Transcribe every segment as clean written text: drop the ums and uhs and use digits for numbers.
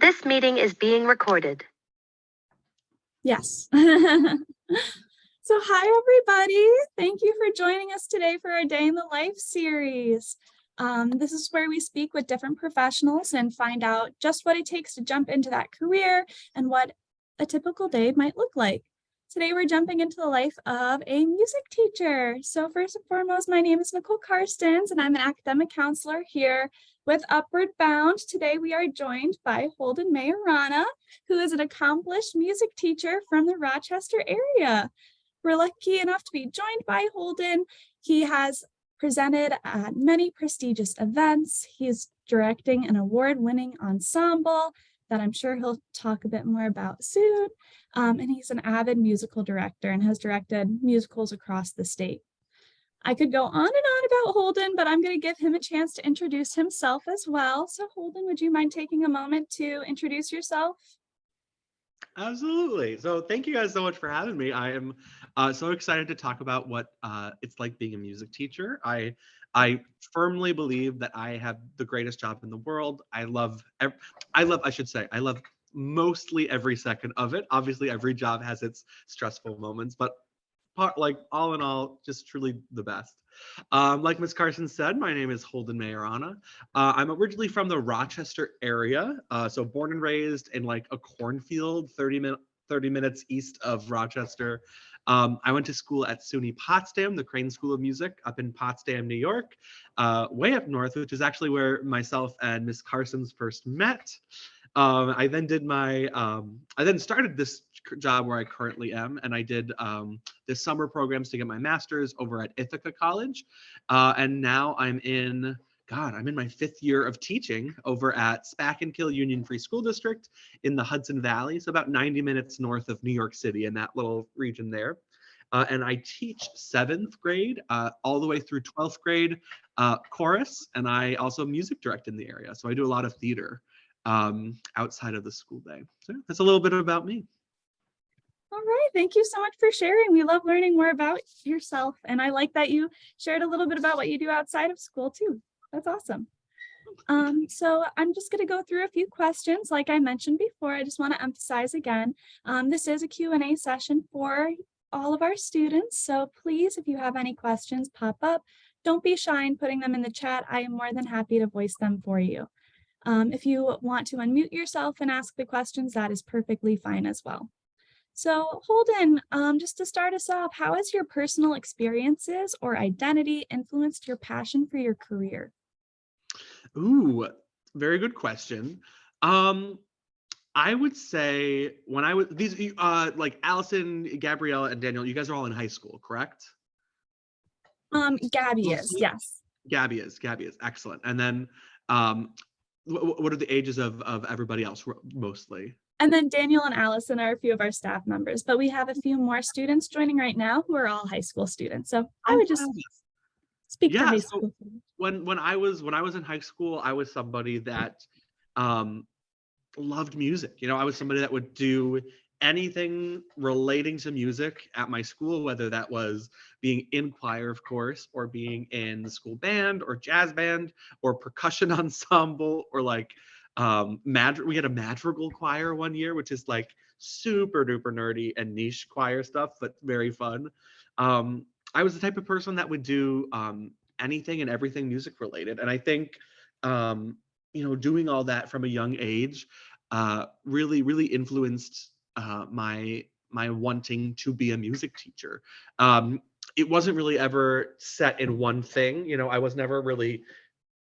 This meeting is being recorded. Yes. So hi, everybody. Thank you for joining us today for our Day in the Life series. This is where we speak with different professionals and find out just what it takes to jump into that career and what a typical day might look like. Today, we're jumping into the life of a music teacher. So first and foremost, my name is Nicole Karstens, and I'm an academic counselor here with Upward Bound. Today, we are joined by Holden Maiorana, who is an accomplished music teacher from the Rochester area. We're lucky enough to be joined by Holden. He has presented at many prestigious events. He's directing an award-winning ensemble that I'm sure he'll talk a bit more about soon. And he's an avid musical director and has directed musicals across the state. I could go on and on about Holden, but I'm going to give him a chance to introduce himself as well. So Holden, would you mind taking a moment to introduce yourself? Absolutely. So thank you guys so much for having me. I am so excited to talk about what it's like being a music teacher. I firmly believe that I have the greatest job in the world. I love mostly every second of it. Obviously, every job has its stressful moments, but all in all, just truly the best. Like Ms. Carson said, my name is Holden Maiorana. I'm originally from the Rochester area, so born and raised in like a cornfield 30 minutes east of Rochester. I went to school at SUNY Potsdam, the Crane School of Music up in Potsdam, New York, way up north, which is actually where myself and Ms. Carson's first met. I then started this job where I currently am, and I did this summer programs to get my master's over at Ithaca College, and now I'm in my 5th year of teaching over at Spack&Kill Union Free School District in the Hudson Valley, so about 90 minutes north of New York City in that little region there. And I teach 7th grade all the way through 12th grade chorus, and I also music direct in the area, so I do a lot of theater outside of the school day. So that's a little bit about me. All right, thank you so much for sharing. We love learning more about yourself, and I like that you shared a little bit about what you do outside of school too. That's awesome. So I'm just going to go through a few questions. Like I mentioned before, I just want to emphasize again, this is a Q&A session for all of our students. So please, if you have any questions pop up, don't be shy in putting them in the chat. I am more than happy to voice them for you. If you want to unmute yourself and ask the questions, that is perfectly fine as well. So Holden, just to start us off, how has your personal experiences or identity influenced your passion for your career? Ooh, very good question. I would say when I was like Allison, Gabriella, and Daniel, you guys are all in high school, correct? Gabby is, yes. Gabby is excellent. And then what are the ages of everybody else mostly? And then Daniel and Allison are a few of our staff members, but we have a few more students joining right now who are all high school students. So I would just speak to high school. When I was in high school, I was somebody that loved music. You know, I was somebody that would do anything relating to music at my school, whether that was being in choir, of course, or being in the school band or jazz band or percussion ensemble, or like we had a madrigal choir one year, which is like super duper nerdy and niche choir stuff, but very fun. I was the type of person that would do anything and everything music related. And I think, doing all that from a young age really, really influenced my wanting to be a music teacher. It wasn't really ever set in one thing. You know, I was never really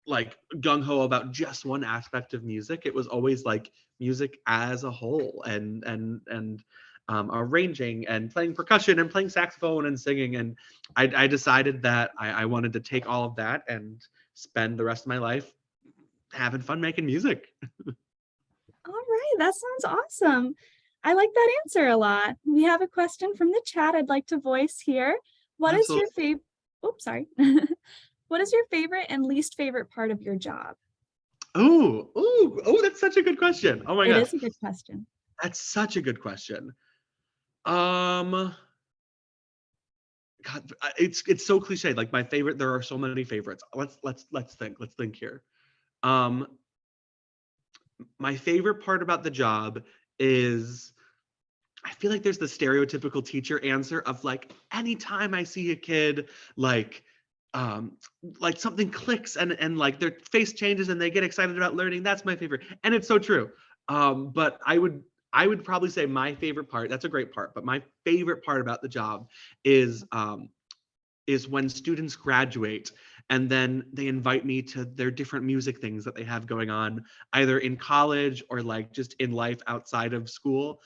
like gung-ho about just one aspect of music. It was always like music as a whole, and arranging and playing percussion and playing saxophone and singing. And I decided that I wanted to take all of that and spend the rest of my life having fun making music. All right, that sounds awesome. I like that answer a lot. We have a question from the chat I'd like to voice here. What is your favorite? Oops, sorry. What is your favorite and least favorite part of your job? Oh, that's such a good question. Oh my gosh. It is a good question. That's such a good question. God, it's so cliche. Like my favorite, there are so many favorites. Let's think here. My favorite part about the job is I feel like there's the stereotypical teacher answer of like, anytime I see a kid like um like something clicks and like their face changes and they get excited about learning, that's my favorite. And it's so true. But I would probably say my favorite part, that's a great part, but my favorite part about the job is when students graduate and then they invite me to their different music things that they have going on, either in college or like just in life outside of school.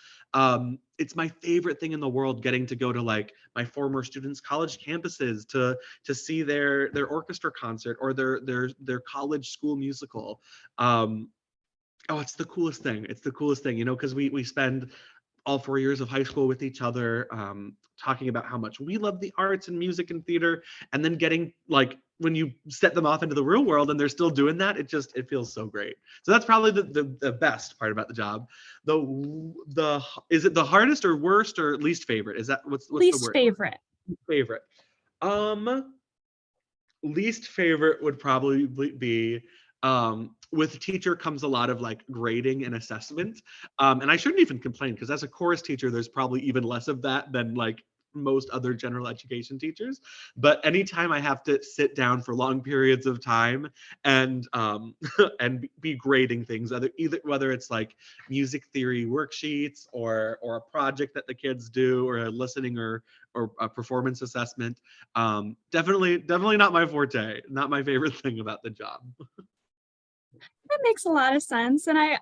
It's my favorite thing in the world getting to go to like my former students' college campuses to see their orchestra concert or their college school musical. Um, oh, it's the coolest thing. It's the coolest thing, because we spend all 4 years of high school with each other, talking about how much we love the arts and music and theater, and then getting like when you set them off into the real world and they're still doing that, it feels so great. So that's probably the best part about the job. The is it the hardest or worst or least favorite? Is that what's the Least word? favorite. Favorite. Um, Least favorite would probably be with teacher comes a lot of like grading and assessment, and I shouldn't even complain because as a chorus teacher there's probably even less of that than like most other general education teachers. But anytime I have to sit down for long periods of time and and be grading things, either whether it's like music theory worksheets or a project that the kids do or a listening or a performance assessment, definitely not my forte, not my favorite thing about the job. That makes a lot of sense. And I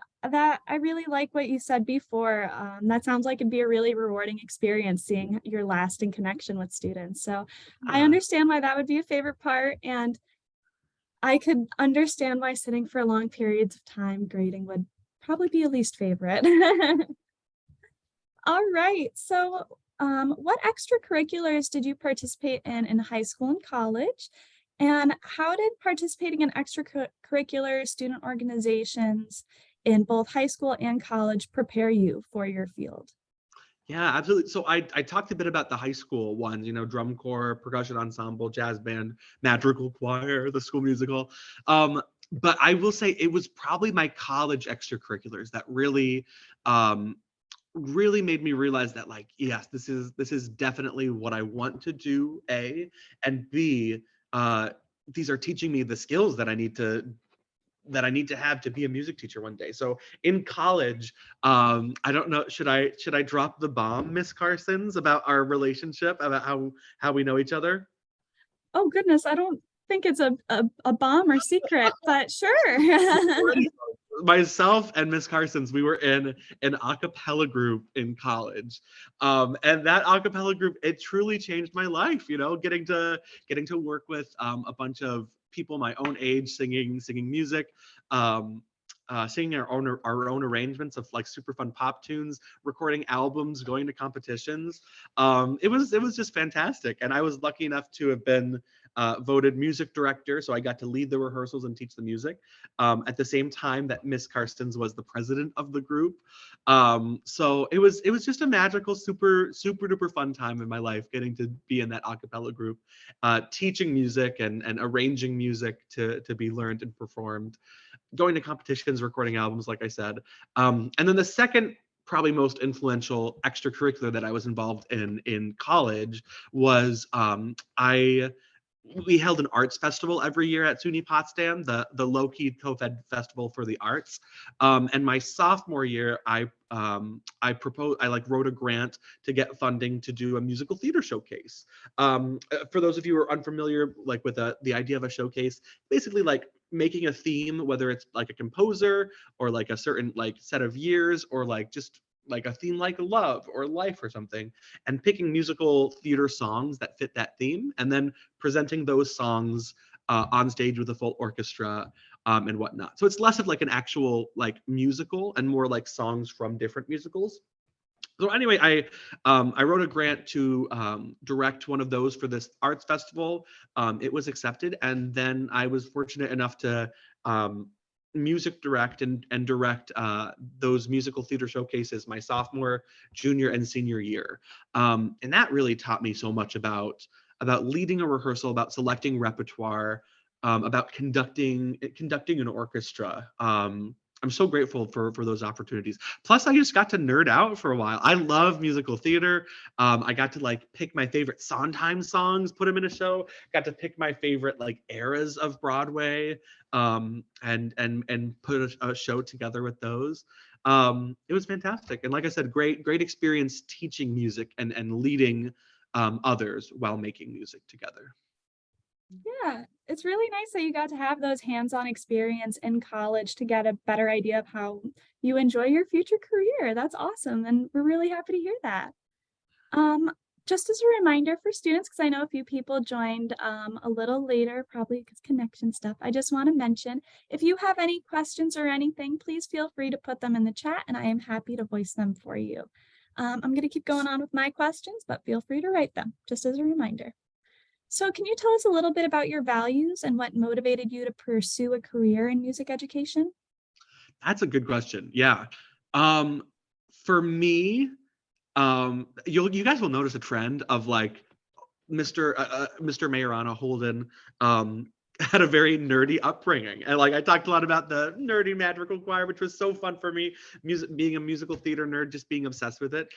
really like what you said before. That sounds like it'd be a really rewarding experience seeing your lasting connection with students. So I Yeah. understand why that would be a favorite part. And I could understand why sitting for long periods of time grading would probably be a least favorite. All right. So, what extracurriculars did you participate in high school and college? And how did participating in extracurricular student organizations in both high school and college prepare you for your field? Yeah, absolutely. So I talked a bit about the high school ones, drum corps, percussion ensemble, jazz band, madrigal choir, the school musical. But I will say it was probably my college extracurriculars that really made me realize that, like, yes, this is definitely what I want to do, A, and B, these are teaching me the skills that I need to have to be a music teacher one day. So in college, I don't know, should I drop the bomb, Miss Carson's, about our relationship, about how we know each other? Oh goodness, I don't think it's a bomb or secret, but sure. Myself and Miss Carson's, we were in an a cappella group in college, and that a cappella group, it truly changed my life. Getting to work with a bunch of people my own age singing music. Um, Singing our own arrangements of like super fun pop tunes, recording albums, going to competitions. It was just fantastic, and I was lucky enough to have been voted music director, so I got to lead the rehearsals and teach the music, at the same time that Miss Karstens was the president of the group. So it was just a magical, super super duper fun time in my life, getting to be in that a cappella group, teaching music and arranging music to be learned and performed, going to competitions, recording albums, like I said. And then the second, probably most influential extracurricular that I was involved in college was I we held an arts festival every year at SUNY Potsdam, the low-key co-fed festival for the arts. And my sophomore year, I like wrote a grant to get funding to do a musical theater showcase. For those of you who are unfamiliar, like with the idea of a showcase, basically like making a theme, whether it's like a composer or like a certain like set of years or like just like a theme like love or life or something, and picking musical theater songs that fit that theme, and then presenting those songs on stage with a full orchestra, and whatnot. So it's less of like an actual like musical and more like songs from different musicals. So anyway, I wrote a grant to direct one of those for this arts festival. It was accepted, and then I was fortunate enough to um, music direct and direct those musical theater showcases my sophomore, junior, and senior year. And that really taught me so much about leading a rehearsal, about selecting repertoire, about conducting an orchestra. I'm so grateful for those opportunities. Plus, I just got to nerd out for a while. I love musical theater. I got to like pick my favorite Sondheim songs, put them in a show. Got to pick my favorite like eras of Broadway, and put a show together with those. It was fantastic, and like I said, great experience teaching music and leading others while making music together. Yeah, it's really nice that you got to have those hands-on experience in college to get a better idea of how you enjoy your future career. That's awesome, and we're really happy to hear that. Um, just as a reminder for students, because I know a few people joined a little later, probably because connection stuff, I just want to mention, if you have any questions or anything, please feel free to put them in the chat, and I am happy to voice them for you. I'm going to keep going on with my questions, but feel free to write them, just as a reminder. So can you tell us a little bit about your values and what motivated you to pursue a career in music education? That's a good question. Yeah. For me, you guys will notice a trend of like Mr. Maiorana Holden had a very nerdy upbringing, and like I talked a lot about the nerdy madrigal choir, which was so fun for me. Music, being a musical theater nerd, just being obsessed with it.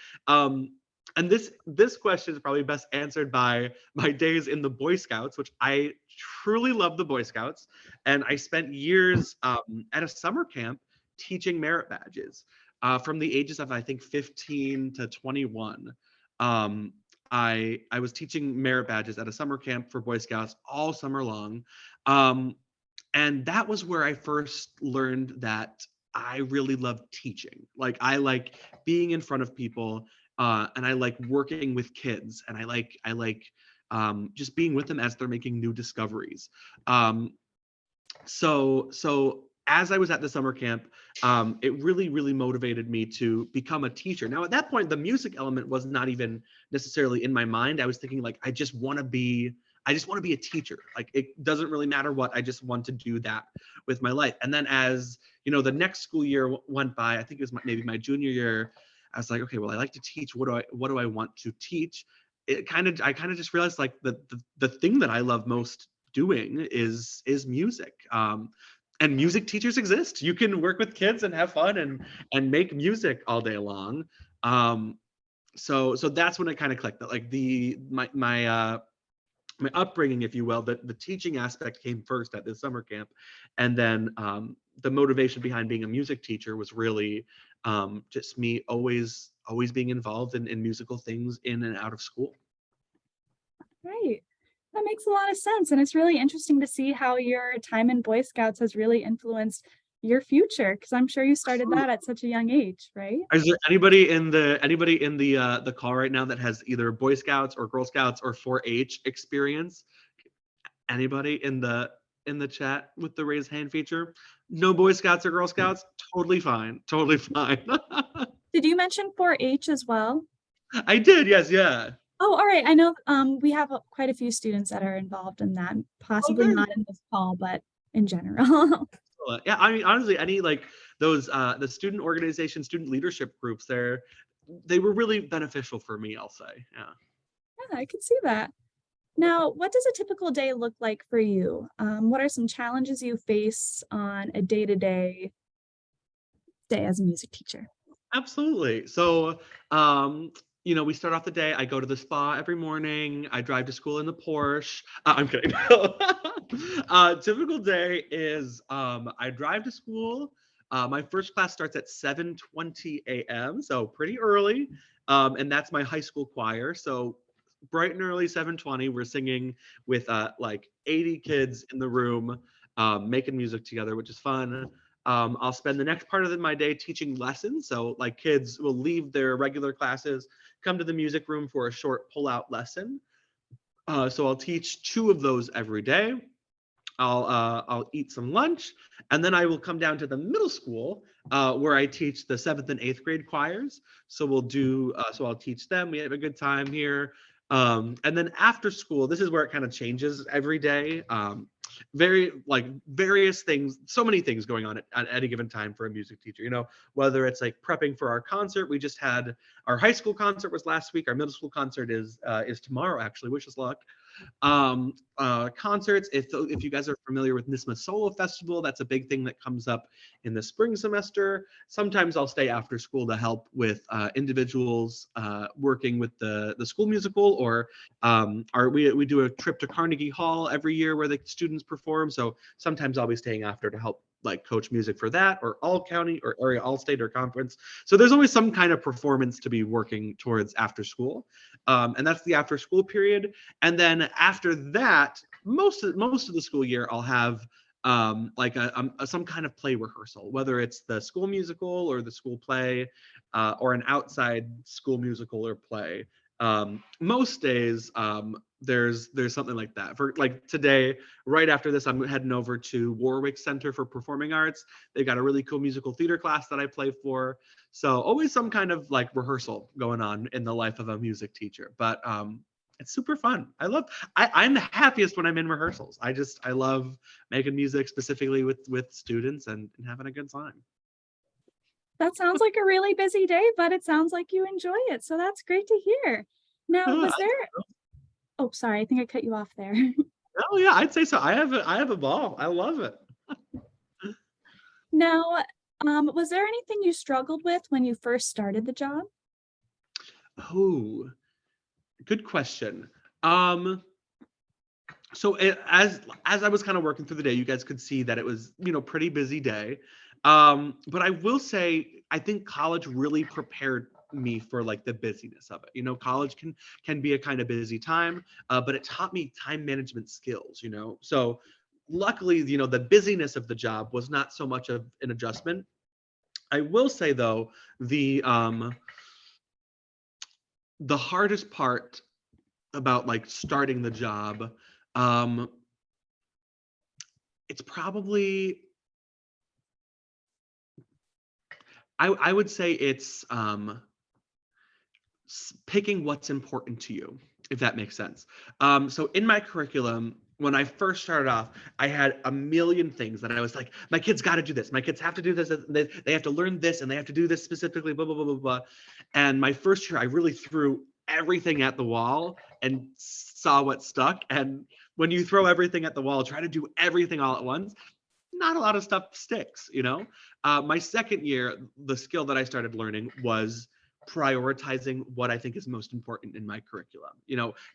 And this question is probably best answered by my days in the Boy Scouts, which I truly love the Boy Scouts, and I spent years at a summer camp teaching merit badges from the ages of I think 15 to 21. I was teaching merit badges at a summer camp for Boy Scouts all summer long. And that was where I first learned that I really love teaching. Like I like being in front of people, and I like working with kids, and I like just being with them as they're making new discoveries. So as I was at the summer camp, it really motivated me to become a teacher. Now, at that point, the music element was not even necessarily in my mind. I was thinking like, I just want to be a teacher. Like, it doesn't really matter what, I just want to do that with my life. And then as, the next school year went by, I think it was maybe my junior year, I was like, okay, well, I like to teach. What do I want to teach? I kind of just realized like the thing that I love most doing is music. And music teachers exist. You can work with kids and have fun and make music all day long. So that's when it kind of clicked. That like my upbringing, if you will, the teaching aspect came first at this summer camp, and then the motivation behind being a music teacher was really just me always being involved in musical things in and out of school. Right. That makes a lot of sense. And it's really interesting to see how your time in Boy Scouts has really influenced your future, because I'm sure you started that at such a young age, right? Is there anybody in the call right now that has either Boy Scouts or Girl Scouts or 4-H experience? Anybody in the chat with the raise hand feature? No Boy Scouts or Girl Scouts? Totally fine. Totally fine. Did you mention 4-H as well? I did, yes, yeah. Oh, all right. I know we have quite a few students that are involved in that, possibly not in this call, but in general. Yeah, I mean, honestly, any like those the student organization, student leadership groups, they were really beneficial for me, I'll say. Yeah. Yeah, I can see that. Now, what does a typical day look like for you? What are some challenges you face on a day-to-day day as a music teacher? Absolutely. So, we start off the day. I go to the spa every morning. I drive to school in the Porsche. I'm kidding. Typical day is I drive to school. My first class starts at 7:20 a.m., so pretty early. And that's my high school choir. So bright and early, 7:20, we're singing with like 80 kids in the room, making music together, which is fun. I'll spend the next part of my day teaching lessons. So like kids will leave their regular classes, come to the music room for a short pull-out lesson. So I'll teach 2 of those every day. I'll eat some lunch, and then I will come down to the middle school where I teach the 7th and 8th grade choirs. So I'll teach them. We have a good time here. And then after school, this is where it kind of changes every day. Various things, so many things going on at any given time for a music teacher, whether it's like prepping for our concert. We just had our high school concert was last week. Our middle school concert is tomorrow, actually, wish us luck. Concerts. If you guys are familiar with NISMA Solo Festival, that's a big thing that comes up in the spring semester. Sometimes I'll stay after school to help with individuals working with the school musical, or we do a trip to Carnegie Hall every year where the students perform. So sometimes I'll be staying after to help like coach music for that, or all county or area all state or conference. So there's always some kind of performance to be working towards after school. And that's the after school period. And then after that, most of the school year, I'll have like some kind of play rehearsal, whether it's the school musical or the school play, or an outside school musical or play. Most days, there's something like that. For like today, right after this, I'm heading over to Warwick Center for Performing Arts. They've got a really cool musical theater class that I play for. So always some kind of like rehearsal going on in the life of a music teacher. But it's super fun. I'm the happiest when I'm in rehearsals. I love making music specifically with students and having a good time. That sounds like a really busy day, but it sounds like you enjoy it. So that's great to hear. Now, was there, oh, sorry, I think I cut you off there. Oh yeah, I'd say so. I have a ball. I love it. Now, was there anything you struggled with when you first started the job? Oh, good question. So as I was kind of working through the day, you guys could see that it was, pretty busy day. But I will say, I think college really prepared me for like the busyness of it. College can be a kind of busy time, but it taught me time management skills. So luckily, the busyness of the job was not so much of an adjustment. I will say though, the hardest part about like starting the job, it's probably, I would say it's picking what's important to you, if that makes sense. So in my curriculum, when I first started off, I had a million things that I was like, my kids got to do this. My kids have to do this. They have to learn this, and they have to do this specifically, blah, blah, blah, blah, blah. And my first year, I really threw everything at the wall and saw what stuck. And when you throw everything at the wall, try to do everything all at once, not a lot of stuff sticks. My second year, the skill that I started learning was prioritizing what I think is most important in my curriculum.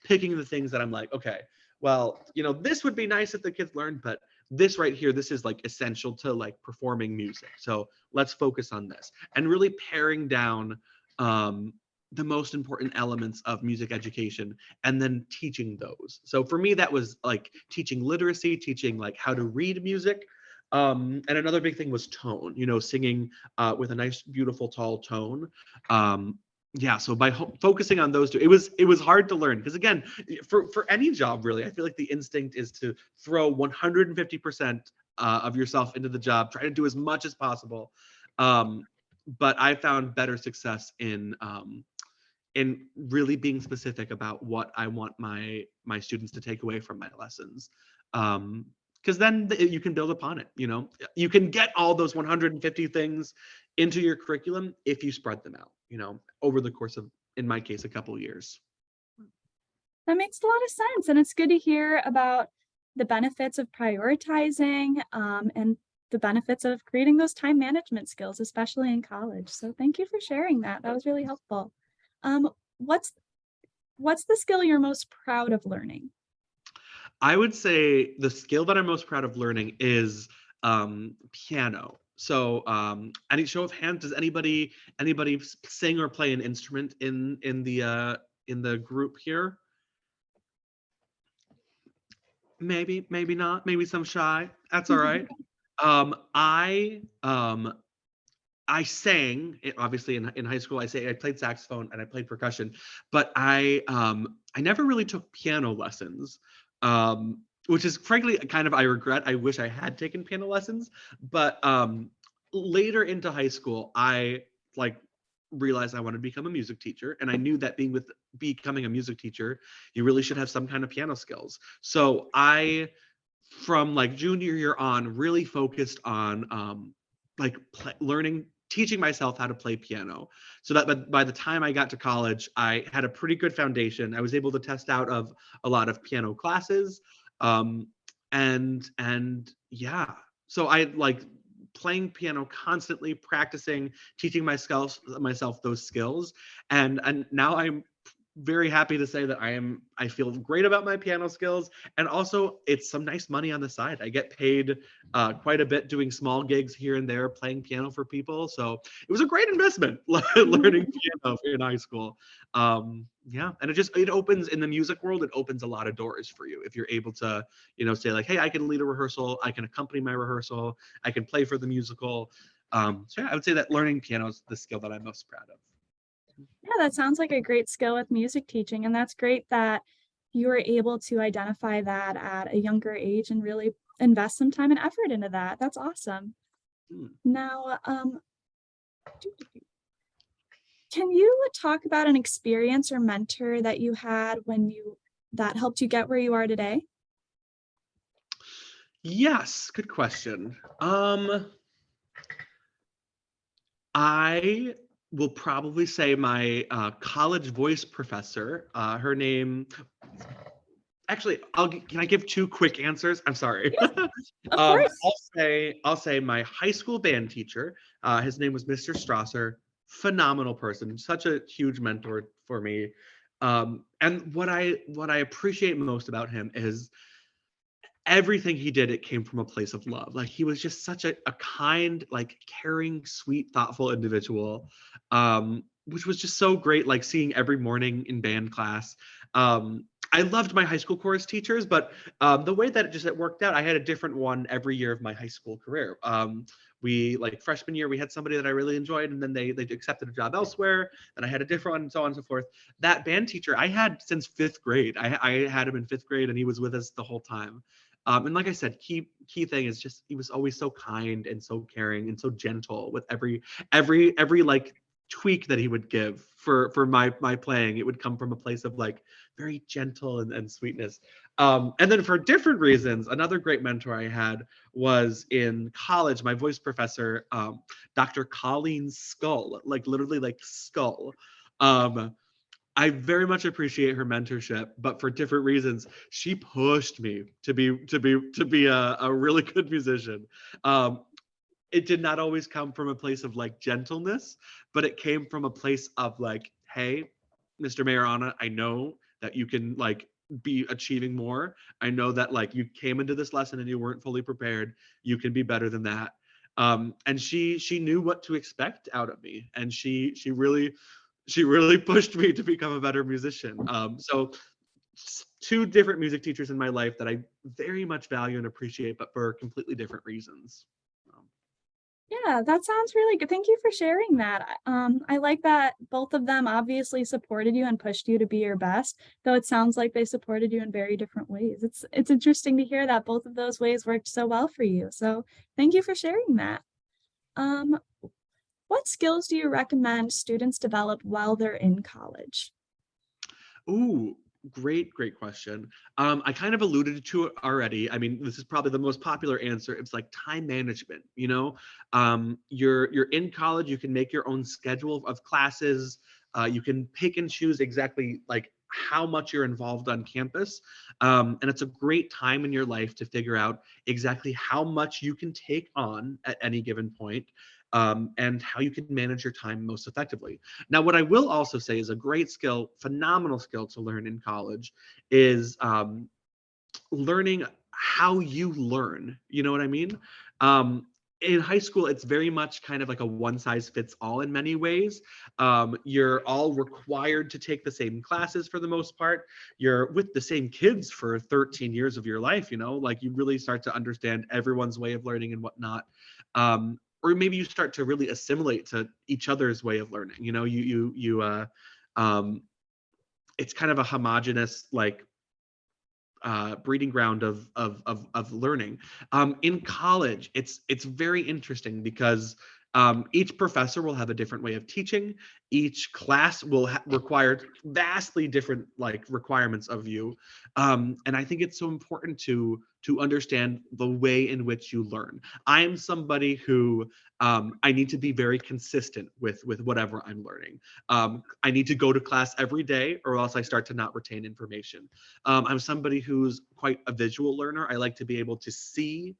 Picking the things that I'm like, okay, well, this would be nice if the kids learned, but this right here, this is like essential to like performing music. So let's focus on this, and really paring down the most important elements of music education and then teaching those. So for me, that was like teaching literacy, teaching like how to read music. And another big thing was tone, singing with a nice, beautiful, tall tone. Yeah, so by focusing on those two, it was hard to learn, because again, for any job really, I feel like the instinct is to throw 150% of yourself into the job, try to do as much as possible. But I found better success in really being specific about what I want my students to take away from my lessons. Because then you can build upon it. You can get all those 150 things into your curriculum if you spread them out, over the course of, in my case, a couple of years. That makes a lot of sense. And it's good to hear about the benefits of prioritizing and the benefits of creating those time management skills, especially in college. So thank you for sharing that. That was really helpful. What's the skill you're most proud of learning? I would say the skill that I'm most proud of learning is piano. So any show of hands, does anybody sing or play an instrument in the group here? Maybe not. Maybe some shy. That's all right. I sang, obviously in high school. I played saxophone and I played percussion, but I never really took piano lessons, which is frankly kind of, I regret. I wish I had taken piano lessons, but later into high school, I realized I wanted to become a music teacher, and I knew that becoming a music teacher, you really should have some kind of piano skills. So I, from junior year on, really focused on learning teaching myself how to play piano, so that by the time I got to college, I had a pretty good foundation. I was able to test out of a lot of piano classes, um, and yeah, so I like playing piano constantly, practicing, teaching myself those skills, and now I'm very happy to say that I feel great about my piano skills, and also it's some nice money on the side. I get paid quite a bit doing small gigs here and there playing piano for people, so it was a great investment learning piano in high school. Yeah, and it opens in the music world, it opens a lot of doors for you if you're able to, say like, hey, I can lead a rehearsal, I can accompany my rehearsal, I can play for the musical. So yeah, I would say that learning piano is the skill that I'm most proud of. Yeah, that sounds like a great skill with music teaching, and that's great that you were able to identify that at a younger age and really invest some time and effort into that. That's awesome. Hmm. Now, can you talk about an experience or mentor that you had that helped you get where you are today? Yes, good question. I will probably say my college voice professor. Her name. Actually, can I give two quick answers? I'm sorry. Yes, of course. I'll say my high school band teacher. His name was Mr. Strasser. Phenomenal person, such a huge mentor for me. And what I appreciate most about him is everything he did, it came from a place of love. Like he was just such a kind, like caring, sweet, thoughtful individual, which was just so great, like seeing every morning in band class. I loved my high school chorus teachers, but the way that it worked out, I had a different one every year of my high school career. We like freshman year, we had somebody that I really enjoyed, and then they accepted a job elsewhere. Then I had a different one, and so on and so forth. That band teacher I had since fifth grade. I had him in fifth grade, and he was with us the whole time. And like I said, key thing is just he was always so kind and so caring and so gentle with every like tweak that he would give for my playing. It would come from a place of like very gentle and sweetness. And then for different reasons, another great mentor I had was in college. My voice professor, Dr. Colleen Skull, like literally like Skull. I very much appreciate her mentorship, but for different reasons, she pushed me to be a really good musician. It did not always come from a place of like gentleness, but it came from a place of like, hey, Mr. Maiorana, I know that you can like be achieving more. I know that like you came into this lesson and you weren't fully prepared. You can be better than that. And she knew what to expect out of me, and she really pushed me to become a better musician. So two different music teachers in my life that I very much value and appreciate, but for completely different reasons. Yeah, that sounds really good. Thank you for sharing that. I like that both of them obviously supported you and pushed you to be your best, though it sounds like they supported you in very different ways. It's interesting to hear that both of those ways worked so well for you. So thank you for sharing that. Um, what skills do you recommend students develop while they're in college? Ooh, great question. I kind of alluded to it already. I mean, this is probably the most popular answer. It's like time management. You're in college. You can make your own schedule of classes. You can pick and choose exactly like how much you're involved on campus, and it's a great time in your life to figure out exactly how much you can take on at any given point, and how you can manage your time most effectively. Now, what I will also say is a great skill, phenomenal skill to learn in college is learning how you learn. You know what I mean? In high school, it's very much kind of like a one size fits all in many ways. You're all required to take the same classes for the most part. You're with the same kids for 13 years of your life, like you really start to understand everyone's way of learning and whatnot. Or maybe you start to really assimilate to each other's way of learning. Um, it's kind of a homogenous like breeding ground of learning. In college, it's very interesting because Each professor will have a different way of teaching. Each class will require vastly different like requirements of you. And I think it's so important to understand the way in which you learn. I am somebody who I need to be very consistent with whatever I'm learning. I need to go to class every day, or else I start to not retain information. I'm somebody who's quite a visual learner. I like to be able to see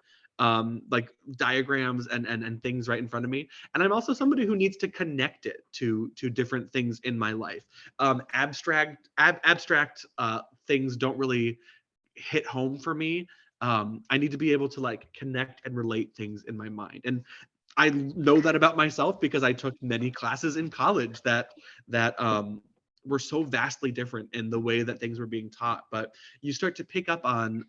like diagrams and things right in front of me. And I'm also somebody who needs to connect it to different things in my life. Abstract things don't really hit home for me. I need to be able to like connect and relate things in my mind. And I know that about myself because I took many classes in college that were so vastly different in the way that things were being taught. But you start to pick up on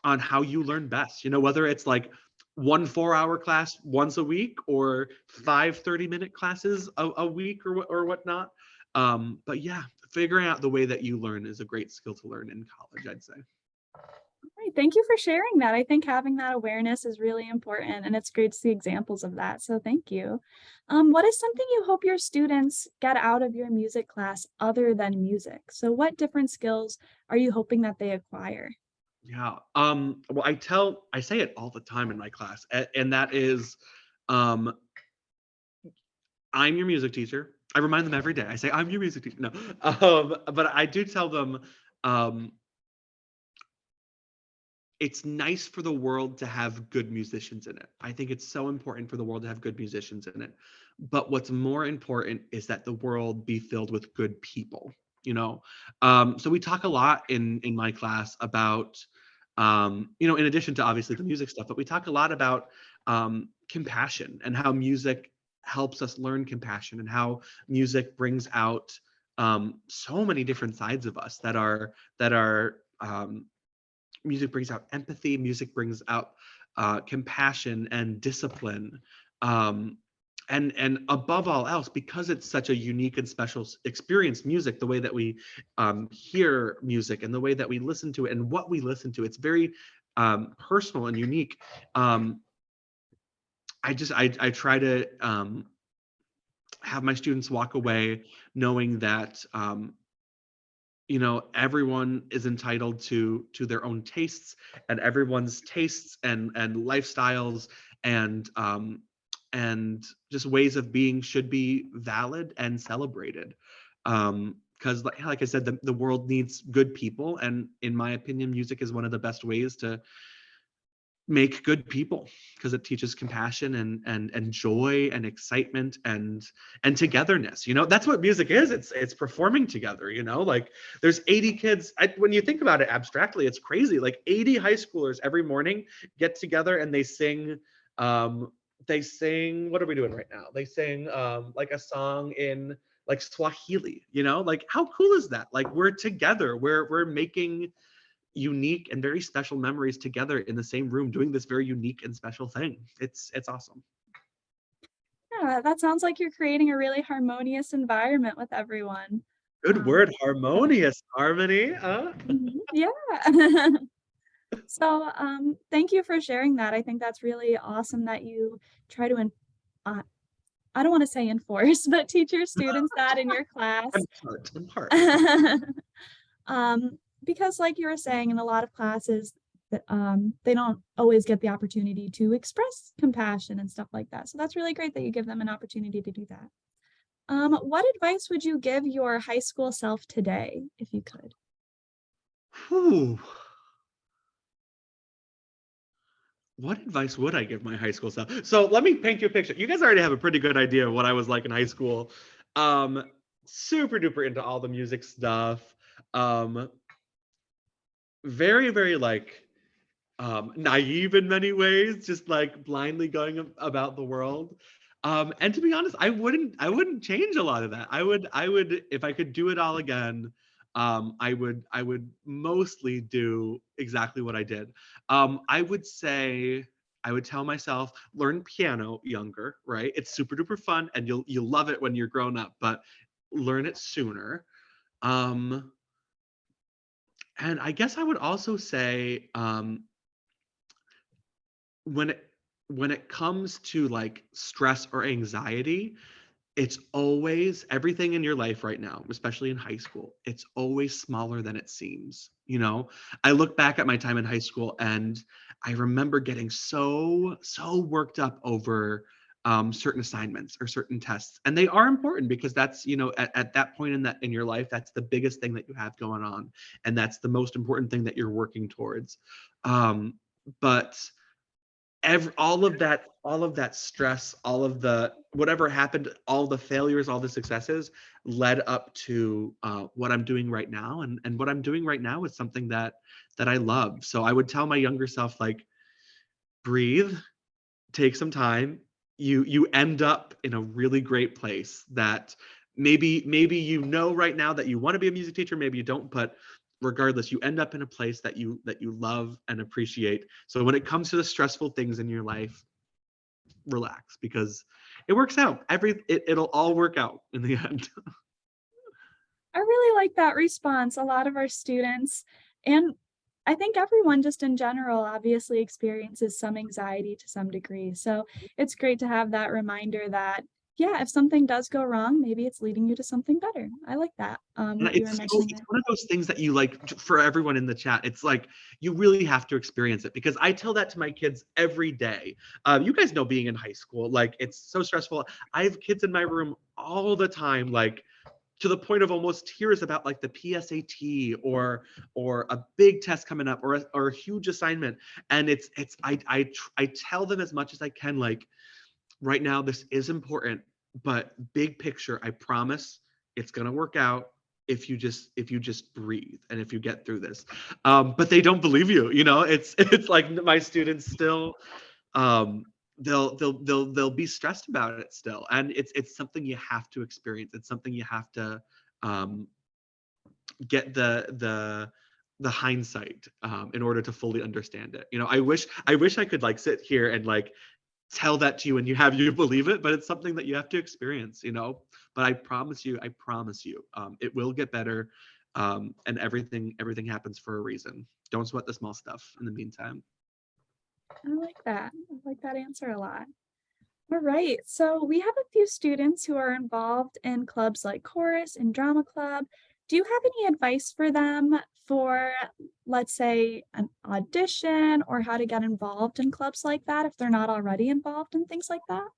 how you learn best, whether it's like one 4-hour class once a week or 5 30-minute classes a week or whatnot. But yeah, figuring out the way that you learn is a great skill to learn in college, I'd say. Right, thank you for sharing that. I think having that awareness is really important, and it's great to see examples of that. So thank you. What is something you hope your students get out of your music class other than music? So what different skills are you hoping that they acquire? Yeah. Well, I say it all the time in my class, and that is, um, I'm your music teacher. I remind them every day. I say, I'm your music teacher. No, but I do tell them, um, it's nice for the world to have good musicians in it. I think it's so important for the world to have good musicians in it. But what's more important is that the world be filled with good people, you know? So we talk a lot in my class about, in addition to obviously the music stuff, but we talk a lot about compassion and how music helps us learn compassion and how music brings out so many different sides of us that are music brings out empathy, music brings out compassion and discipline. um, and above all else, because it's such a unique and special experience, music, the way that we hear music and the way that we listen to it and what we listen to, it's very personal and unique. I try to have my students walk away knowing that everyone is entitled to their own tastes, and everyone's tastes and lifestyles and just ways of being should be valid and celebrated. Because like I said, the world needs good people, and in my opinion, music is one of the best ways to make good people, because it teaches compassion and joy and excitement and togetherness. That's what music is. It's performing together. Like there's 80 kids. When you think about it abstractly, it's crazy. Like 80 high schoolers every morning get together and they sing. What are we doing right now? They sing like a song in like Swahili. Like how cool is that? Like we're together, we're making unique and very special memories together in the same room doing this very unique and special thing. It's awesome. Yeah, that sounds like you're creating a really harmonious environment with everyone. Good Um, word, harmonious harmony. yeah. So, thank you for sharing that. I think that's really awesome that you try to, uh, I don't want to say enforce, but teach your students that in your class. I'm part. Because like you were saying, in a lot of classes, they don't always get the opportunity to express compassion and stuff like that. So that's really great that you give them an opportunity to do that. What advice would you give your high school self today, if you could? Whew. What advice would I give my high school self? So let me paint you a picture. You guys already have a pretty good idea of what I was like in high school. Um, Super duper into all the music stuff. Um, Very, very like naive in many ways, just like blindly going about the world. And to be honest, I wouldn't change a lot of that. I would if I could do it all again. I would mostly do exactly what I did. I would say I would tell myself learn piano younger, right? It's super duper fun, and you'll love it when you're grown up, but learn it sooner. Um, and I guess I would also say when when it comes to like stress or anxiety, it's always everything in your life right now, especially in high school, it's always smaller than it seems. I look back at my time in high school and I remember getting so worked up over certain assignments or certain tests. And they are important because that's, at that point in your life, that's the biggest thing that you have going on. And that's the most important thing that you're working towards. But all of that stress, all of the whatever happened, all the failures, all the successes led up to what I'm doing right now. And what I'm doing right now is something that I love. So I would tell my younger self, like, breathe, take some time. You end up in a really great place that maybe right now that you want to be a music teacher, maybe you don't, but regardless, you end up in a place that you love and appreciate. So when it comes to the stressful things in your life, relax, because it works out. It'll all work out in the end. I really like that response. A lot of our students, and I think everyone just in general, obviously experiences some anxiety to some degree. So it's great to have that reminder that, yeah, if something does go wrong, maybe it's leading you to something better. I like that. And What you were mentioning it's there. one of those things that you like for everyone in the chat. It's like you really have to experience it, because I tell that to my kids every day. You guys know being in high school, like it's so stressful. I have kids in my room all the time, like to the point of almost tears about like the PSAT or a big test coming up or a huge assignment. And I tell them as much as I can, like, right now this is important, but big picture, I promise it's going to work out if you just breathe and if you get through this. But they don't believe you. It's like my students still, they'll be stressed about it still, and it's something you have to experience. It's something you have to um, get the hindsight in order to fully understand it. I wish I could like sit here and like tell that to you and you believe it, but it's something that you have to experience. But I promise you, it will get better. And everything happens for a reason. Don't sweat the small stuff in the meantime. I like that. I like that answer a lot. All right. So we have a few students who are involved in clubs like chorus and drama club. Do you have any advice for them for, let's say, an audition or how to get involved in clubs like that if they're not already involved in things like that?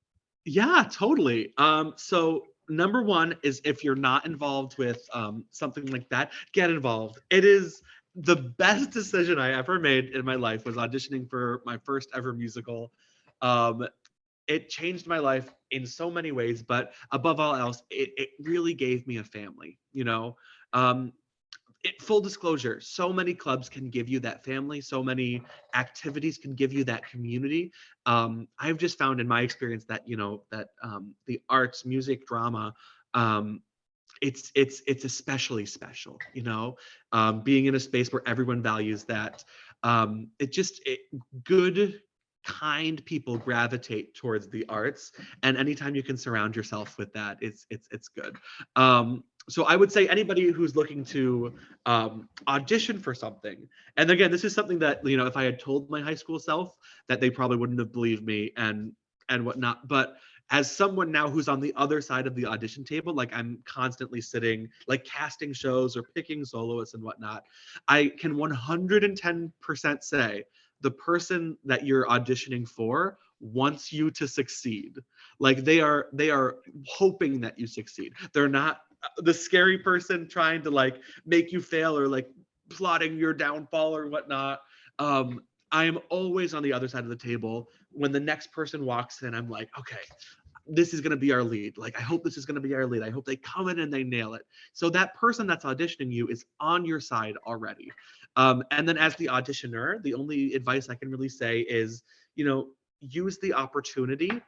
Yeah, totally. So number one is, if you're not involved with something like that, get involved. It is the best decision I ever made in my life, was auditioning for my first ever musical. Um, it changed my life in so many ways, but above all else, it really gave me a family. Um, Full disclosure, so many clubs can give you that family, so many activities can give you that community. I've just found in my experience that the arts, music, drama, um, it's especially special. Being in a space where everyone values that. Good, kind people gravitate towards the arts, and anytime you can surround yourself with that, it's good. So I would say anybody who's looking to audition for something, and again, this is something that, if I had told my high school self, that they probably wouldn't have believed me and whatnot. But as someone now who's on the other side of the audition table, like I'm constantly sitting, like casting shows or picking soloists and whatnot, I can 110% say the person that you're auditioning for wants you to succeed. Like they are hoping that you succeed. They're not the scary person trying to like make you fail or like plotting your downfall or whatnot. I am always on the other side of the table. When the next person walks in, I'm like, okay, this is going to be our lead. Like, I hope this is going to be our lead. I hope they come in and they nail it. So that person that's auditioning you is on your side already. And then as the auditioner, the only advice I can really say is, use the opportunity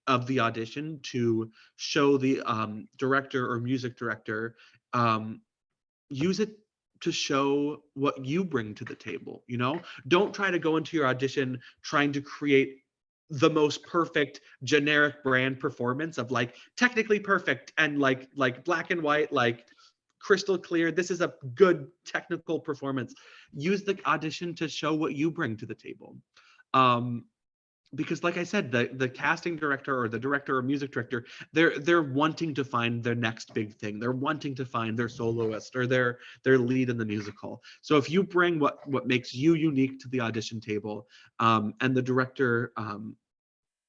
of the audition to show the director or music director, use it to show what you bring to the table. Don't try to go into your audition trying to create the most perfect generic brand performance of like technically perfect and like black and white, like crystal clear, this is a good technical performance. Use the audition to show what you bring to the table. um because like I said, the casting director or the director or music director, they're wanting to find their next big thing. They're wanting to find their soloist or their lead in the musical. So if you bring what makes you unique to the audition table, and the director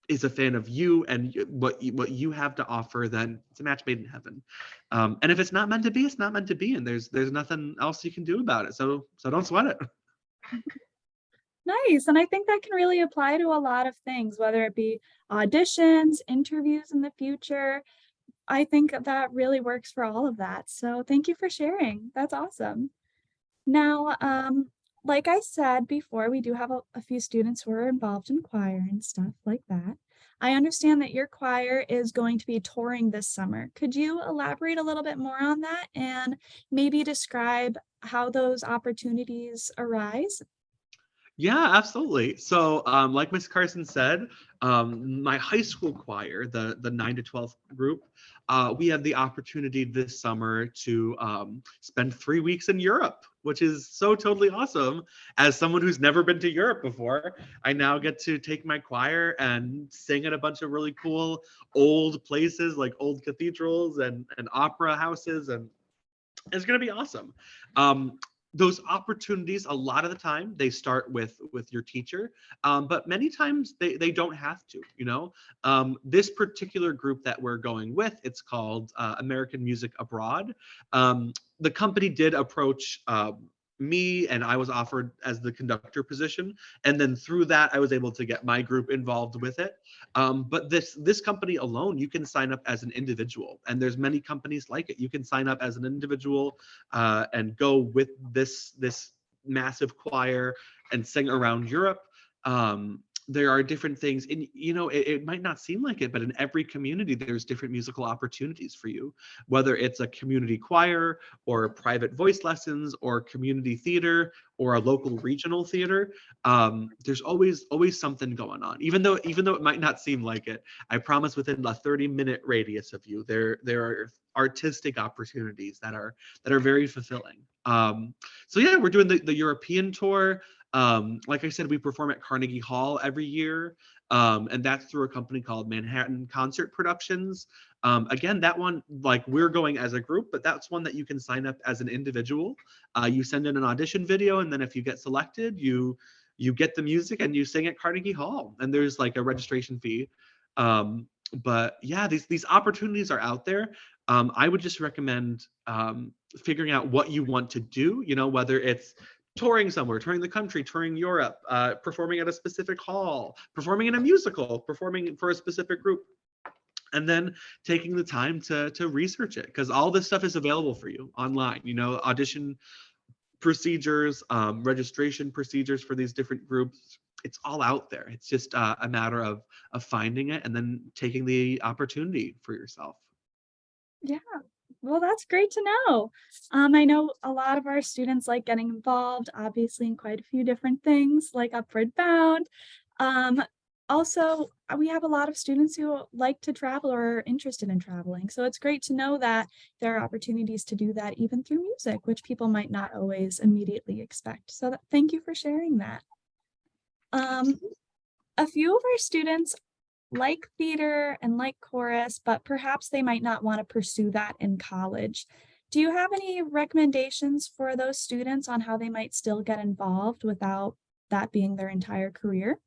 is a fan of you and what you have to offer, then it's a match made in heaven. And if it's not meant to be, it's not meant to be, and there's nothing else you can do about it. So don't sweat it. Nice. And I think that can really apply to a lot of things, whether it be auditions, interviews in the future. I think that really works for all of that. So thank you for sharing. That's awesome. Now, like I said before, we do have a few students who are involved in choir and stuff like that. I understand that your choir is going to be touring this summer. Could you elaborate a little bit more on that and maybe describe how those opportunities arise? Yeah, absolutely. So, like Miss Carson said, my high school choir, the 9 to 12 group, we had the opportunity this summer to spend 3 weeks in Europe, which is so totally awesome. As someone who's never been to Europe before, I now get to take my choir and sing at a bunch of really cool old places like old cathedrals and opera houses, and it's going to be awesome. Um, those opportunities, a lot of the time, they start with your teacher, but many times they don't have to. This particular group that we're going with, it's called American Music Abroad. The company did approach me, and I was offered as the conductor position, and then through that I was able to get my group involved with it. But this company alone, you can sign up as an individual, and there's many companies like it. You can sign up as an individual and go with this massive choir and sing around Europe. There are different things, and it might not seem like it, but in every community there's different musical opportunities for you, whether it's a community choir or private voice lessons or community theater or a local regional theater. There's always something going on, even though it might not seem like it. I promise, within a 30-minute radius of you, there are artistic opportunities that are very fulfilling. So yeah, we're doing the European tour. Like I said, we perform at Carnegie Hall every year, and that's through a company called Manhattan Concert Productions. Again, that one, like, we're going as a group, but that's one that you can sign up as an individual. You send in an audition video, and then if you get selected, you get the music and you sing at Carnegie Hall, and there's like a registration fee. But yeah, these opportunities are out there. I would just recommend figuring out what you want to do. Whether it's touring somewhere, touring the country, touring Europe, performing at a specific hall, performing in a musical, performing for a specific group, and then taking the time to research it, because all this stuff is available for you online. Audition procedures, registration procedures for these different groups. It's all out there. It's just a matter of finding it and then taking the opportunity for yourself. Yeah, well, that's great to know. I know a lot of our students like getting involved, obviously, in quite a few different things, like Upward Bound. Um, Also, we have a lot of students who like to travel or are interested in traveling. So it's great to know that there are opportunities to do that even through music, which people might not always immediately expect. So thank you for sharing that. Um, a few of our students like theater and like chorus, but perhaps they might not want to pursue that in college. Do you have any recommendations for those students on how they might still get involved without that being their entire career?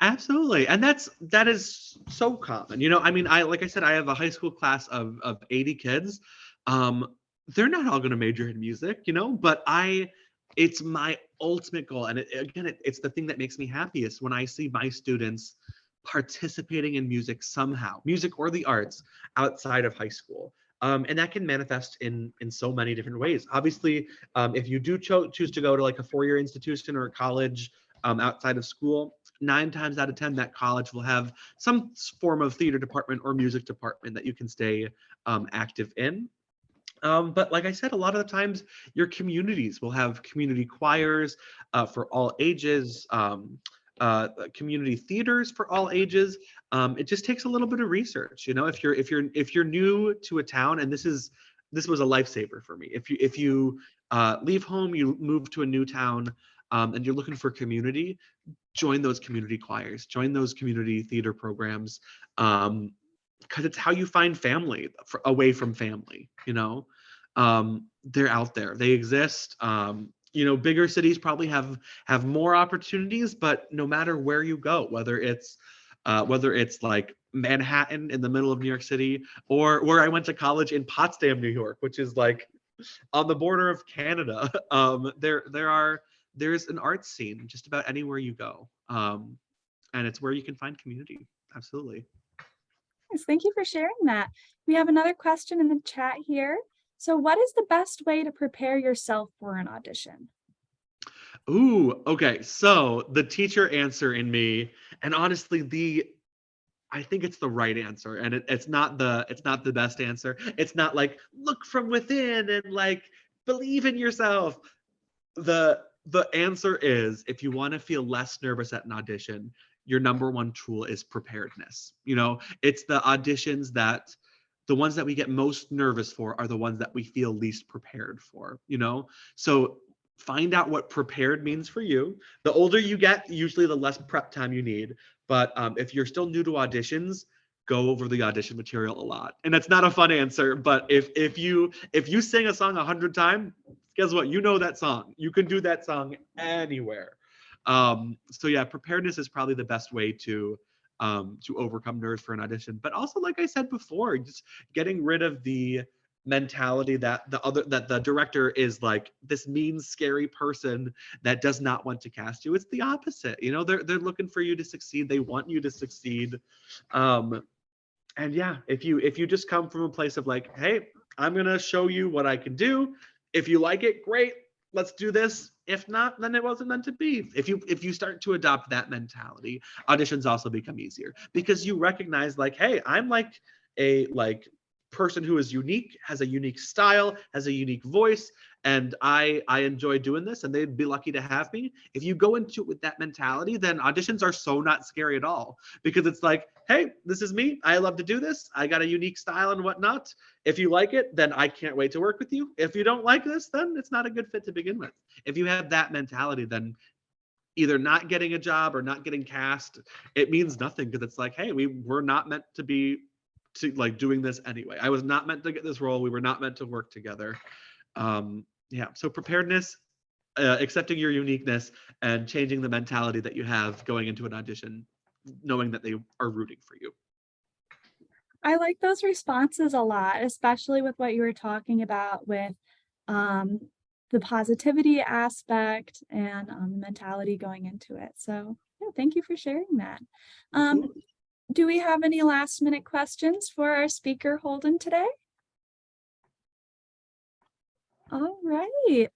Absolutely. And that is so common. I mean, like I said, I have a high school class of 80 kids. They're not all going to major in music, but it's my ultimate goal. And it's the thing that makes me happiest when I see my students participating in music somehow, music or the arts, outside of high school. And that can manifest in so many different ways. Obviously, if you do choose to go to like a four-year institution or a college outside of school, 9 times out of 10, that college will have some form of theater department or music department that you can stay active in. But like I said, a lot of the times your communities will have community choirs for all ages, community theaters for all ages. It just takes a little bit of research. If you're new to a town, and this was a lifesaver for me. If you leave home, you move to a new town. and you're looking for community, join those community choirs, join those community theater programs, because it's how you find family away from family. They're out there, they exist. Bigger cities probably have more opportunities, but no matter where you go, whether it's like Manhattan in the middle of New York City, or where I went to college in Potsdam, New York, which is like on the border of Canada. There's an art scene just about anywhere you go, and it's where you can find community. Absolutely. Yes, thank you for sharing that. We have another question in the chat here. So what is the best way to prepare yourself for an audition? Ooh, okay. So the teacher answer in me, and honestly, I think it's the right answer, and it's not the best answer. It's not like look from within and like believe in yourself. The answer is, if you want to feel less nervous at an audition, your number one tool is preparedness. It's the auditions the ones that we get most nervous for are the ones that we feel least prepared for. So find out what prepared means for you. The older you get, usually the less prep time you need. But if you're still new to auditions, go over the audition material a lot. And that's not a fun answer, but if you sing a song 100 times, guess what? You know that song. You can do that song anywhere. So yeah, preparedness is probably the best way to overcome nerves for an audition. But also, like I said before, just getting rid of the mentality that the director is like this mean, scary person that does not want to cast you. It's the opposite. They're looking for you to succeed. They want you to succeed. And yeah, if you just come from a place of like, hey, I'm gonna show you what I can do. If you like it, great. Let's do this. If not, then it wasn't meant to be. If you start to adopt that mentality, auditions also become easier because you recognize like, hey, I'm like a person who is unique, has a unique style, has a unique voice, and I enjoy doing this, and they'd be lucky to have me. If you go into it with that mentality, then auditions are so not scary at all, because it's like, hey, this is me. I love to do this. I got a unique style and whatnot. If you like it, then I can't wait to work with you. If you don't like this, then it's not a good fit to begin with. If you have that mentality, then either not getting a job or not getting cast, it means nothing, because it's like, hey, we're not meant to be like doing this anyway. I was not meant to get this role. We were not meant to work together. Yeah, so preparedness, accepting your uniqueness, and changing the mentality that you have going into an audition, knowing that they are rooting for you. I like those responses a lot, especially with what you were talking about with the positivity aspect and the mentality going into it. So yeah, thank you for sharing that. Do we have any last minute questions for our speaker, Holden, today? All right.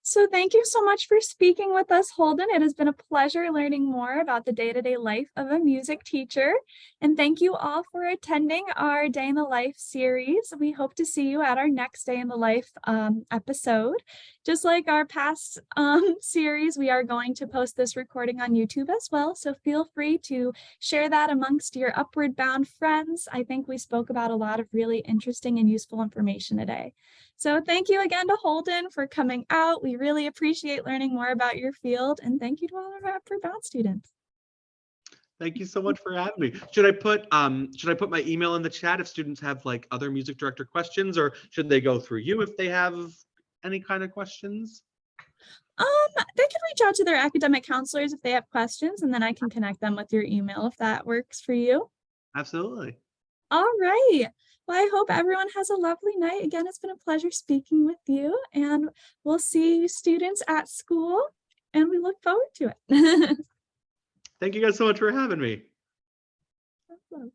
So thank you so much for speaking with us, Holden. It has been a pleasure learning more about the day-to-day life of a music teacher. And thank you all for attending our Day in the Life series. We hope to see you at our next Day in the Life episode. Just like our past series, we are going to post this recording on YouTube as well. So feel free to share that amongst your upward bound friends. I think we spoke about a lot of really interesting and useful information today. So thank you again to Holden for coming out. We really appreciate learning more about your field, and thank you to all of our upward bound students. Thank you so much for having me. Should I put my email in the chat if students have like other music director questions, or should they go through you if they have any kind of questions? They can reach out to their academic counselors if they have questions, and then I can connect them with your email if that works for you. Absolutely. All right. Well, I hope everyone has a lovely night. Again, it's been a pleasure speaking with you, and we'll see you students at school, and we look forward to it. Thank you guys so much for having me. Awesome.